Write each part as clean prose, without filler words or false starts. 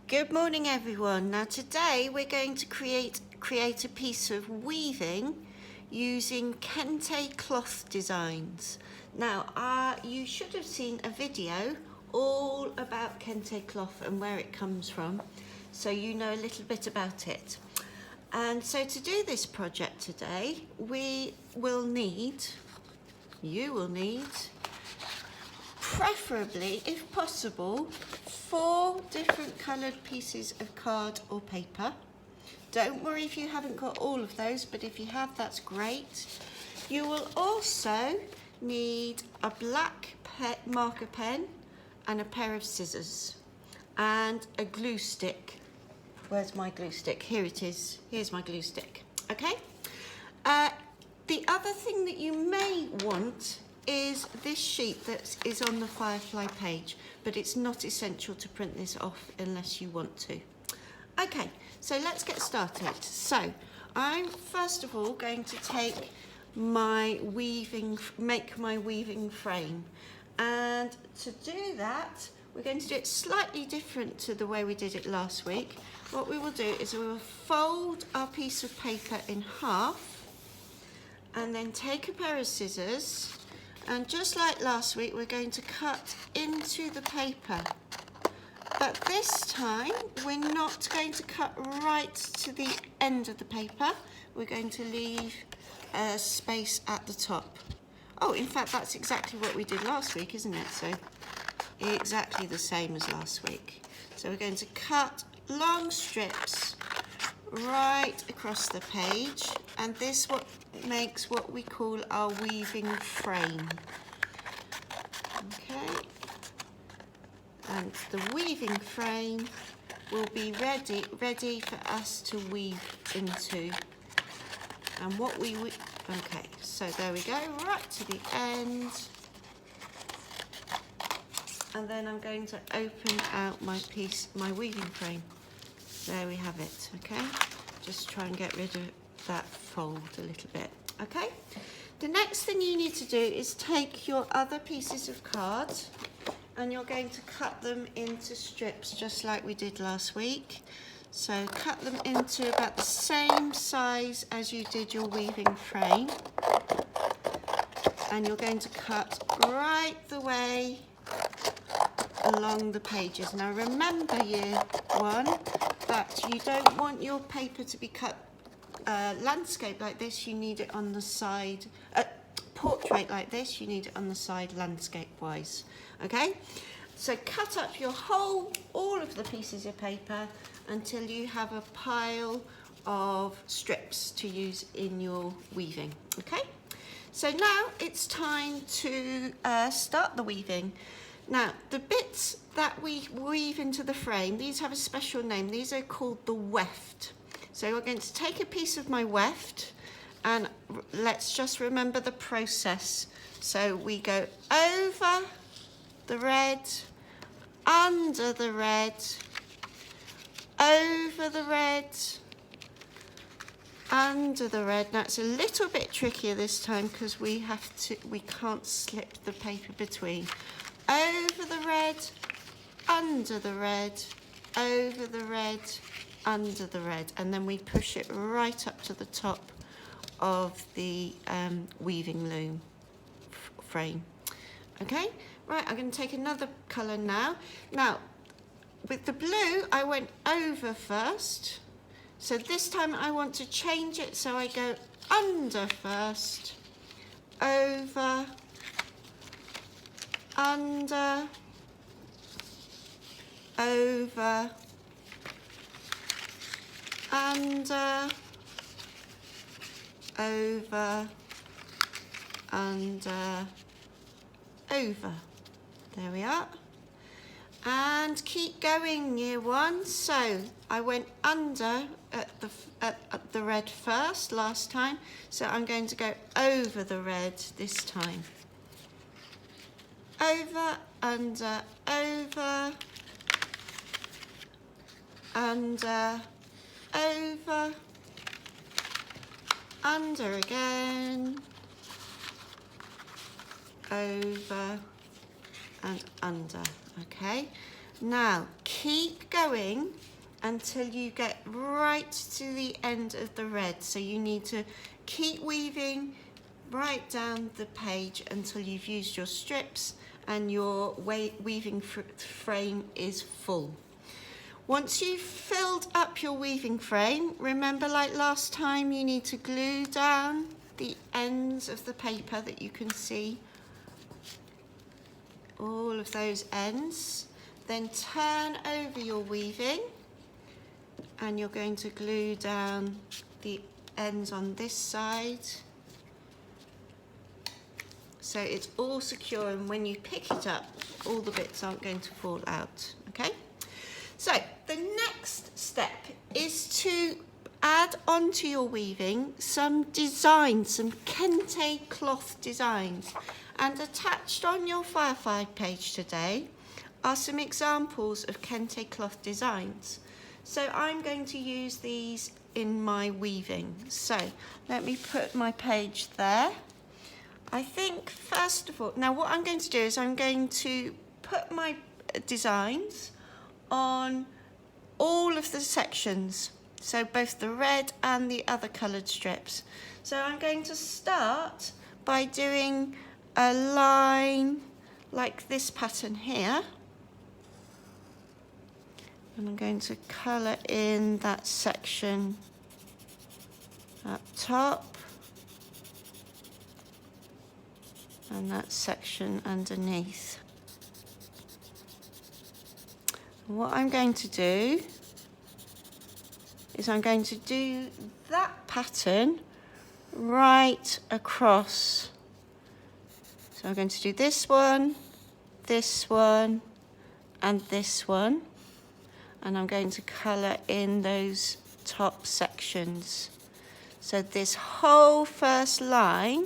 Good morning everyone. Now today we're going to create a piece of weaving using Kente cloth designs. Now you should have seen a video all about Kente cloth and where it comes from, so you know a little bit about it. And so to do this project today, you will need, preferably, if possible, 4 different coloured pieces of card or paper. Don't worry if you haven't got all of those, but if you have, that's great. You will also need a black marker pen and a pair of scissors and a glue stick. Where's my glue stick? Here it is. Here's my glue stick. Okay? The other thing that you may want is this sheet that is on the Firefly page, but it's not essential to print this off unless you want to. Okay, so let's get started. So I'm first of all going to take my make my weaving frame, and to do that we're going to do it slightly different to the way we did it last week. What we will do is we will fold our piece of paper in half and then take a pair of scissors, and just like last week we're going to cut into the paper, but this time we're not going to cut right to the end of the paper. We're going to leave a space at the top. Oh, in fact that's exactly what we did last week, isn't it? So exactly the same as last week. So we're going to cut long strips right across the page, and this makes what we call our weaving frame. Okay, and the weaving frame will be ready for us to weave into. And what okay, so there we go, right to the end. And then I'm going to open out my weaving frame. There we have it, okay? Just try and get rid of that fold a little bit, okay? The next thing you need to do is take your other pieces of card and you're going to cut them into strips just like we did last week. So cut them into about the same size as you did your weaving frame. And you're going to cut right the way along the pages. Now remember, year 1, that you don't want your paper to be cut landscape like this. You need it on the side, portrait like this, you need it on the side landscape wise. Okay, so cut up all of the pieces of paper until you have a pile of strips to use in your weaving. Okay, so now it's time to start the weaving. Now, the bits that we weave into the frame, these have a special name. These are called the weft. So we're going to take a piece of my weft, and let's just remember the process. So we go over the red, under the red, over the red, under the red. Now it's a little bit trickier this time because we can't slip the paper between. Over the red, under the red, over the red, under the red, and then we push it right up to the top of the weaving loom frame. Okay, right, I'm going to take another colour now. Now, with the blue, I went over first, so this time I want to change it, so I go under first, over, under, over, under, over, under, over. There we are. And keep going, year 1. So I went under at the red first last time, so I'm going to go over the red this time. Over, under, over, under, over, under again, over and under. Okay, Now keep going until you get right to the end of the red. So you need to keep weaving right down the page until you've used your strips and your weaving frame is full. Once you've filled up your weaving frame, remember, like last time, you need to glue down the ends of the paper that you can see, all of those ends. Then turn over your weaving and you're going to glue down the ends on this side so it's all secure, and when you pick it up all the bits aren't going to fall out. Okay, so the next step is to add onto your weaving some designs, some kente cloth designs, and attached on your Firefly page today are some examples of kente cloth designs. So I'm going to use these in my weaving. So let me put my page there. I think first of all, now what I'm going to do is I'm going to put my designs on all of the sections, so both the red and the other coloured strips. So I'm going to start by doing a line like this pattern here, and I'm going to colour in that section up top and that section underneath. And what I'm going to do is I'm going to do that pattern right across. So I'm going to do this one, and this one, and I'm going to colour in those top sections. So this whole first line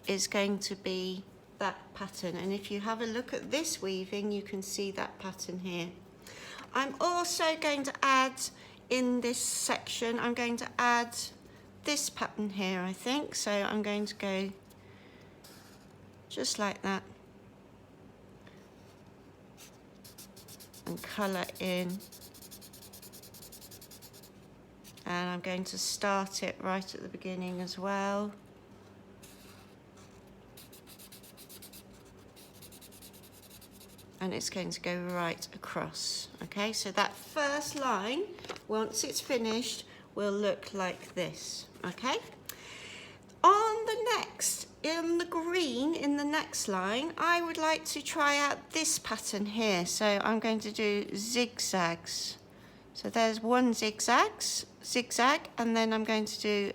is going to be that pattern, and if you have a look at this weaving you can see that pattern here. I'm also going to add in this section, I'm going to add this pattern here, I think. So I'm going to go just like that and colour in, and I'm going to start it right at the beginning as well. And it's going to go right across. Okay, so that first line, once it's finished, will look like this. Okay, on the next, in the green, in the next line, I would like to try out this pattern here. So I'm going to do zigzags. So there's one zigzag, and then I'm going to do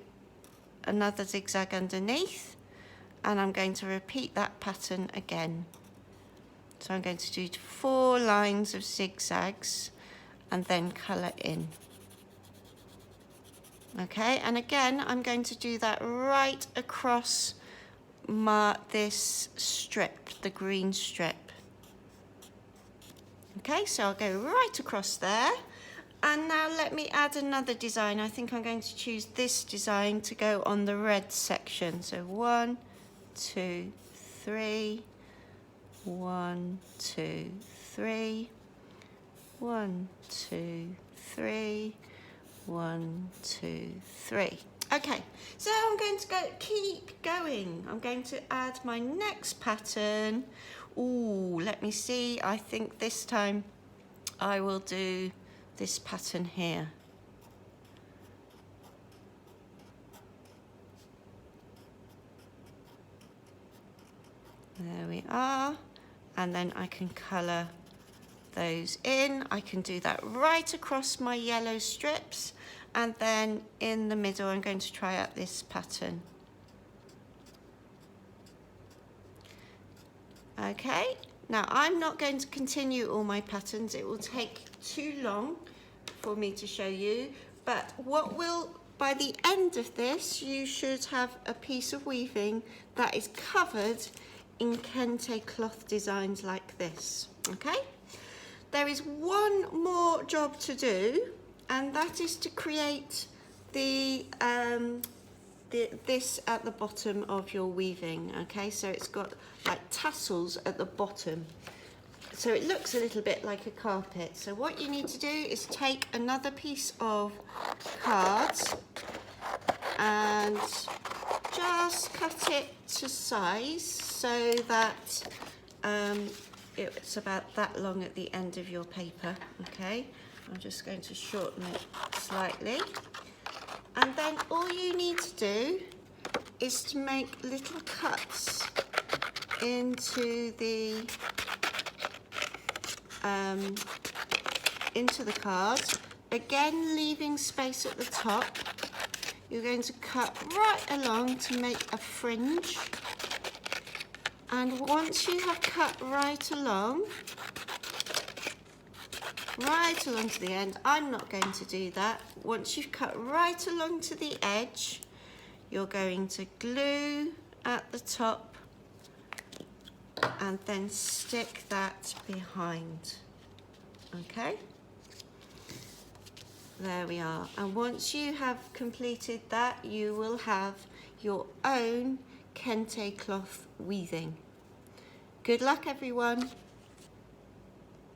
another zigzag underneath, and I'm going to repeat that pattern again. So I'm going to do 4 lines of zigzags and then colour in. Okay, and again I'm going to do that right across this strip, the green strip. Okay, so I'll go right across there. And now let me add another design. I think I'm going to choose this design to go on the red section. So 1, 2, 3. 1, 2, 3, 1, 2, 3, 1, 2, 3. Okay, so I'm going to keep going. I'm going to add my next pattern. Ooh, let me see. I think this time I will do this pattern here. There we are. And then I can colour those in. I can do that right across my yellow strips, and then in the middle I'm going to try out this pattern. Okay, now I'm not going to continue all my patterns, it will take too long for me to show you, but by the end of this you should have a piece of weaving that is covered in kente cloth designs like this. Okay, there is one more job to do, and that is to create this at the bottom of your weaving. Okay, so it's got like tassels at the bottom. so it looks a little bit like a carpet. So what you need to do is take another piece of card and just cut it to size so that it's about that long at the end of your paper. Okay, I'm just going to shorten it slightly, and then all you need to do is to make little cuts into the card, again leaving space at the top. You're going to cut right along to make a fringe, and once you have cut right along to the end, I'm not going to do that. Once you've cut right along to the edge, you're going to glue at the top and then stick that behind. Okay, there we are. And once you have completed that, you will have your own kente cloth weaving. Good luck, everyone.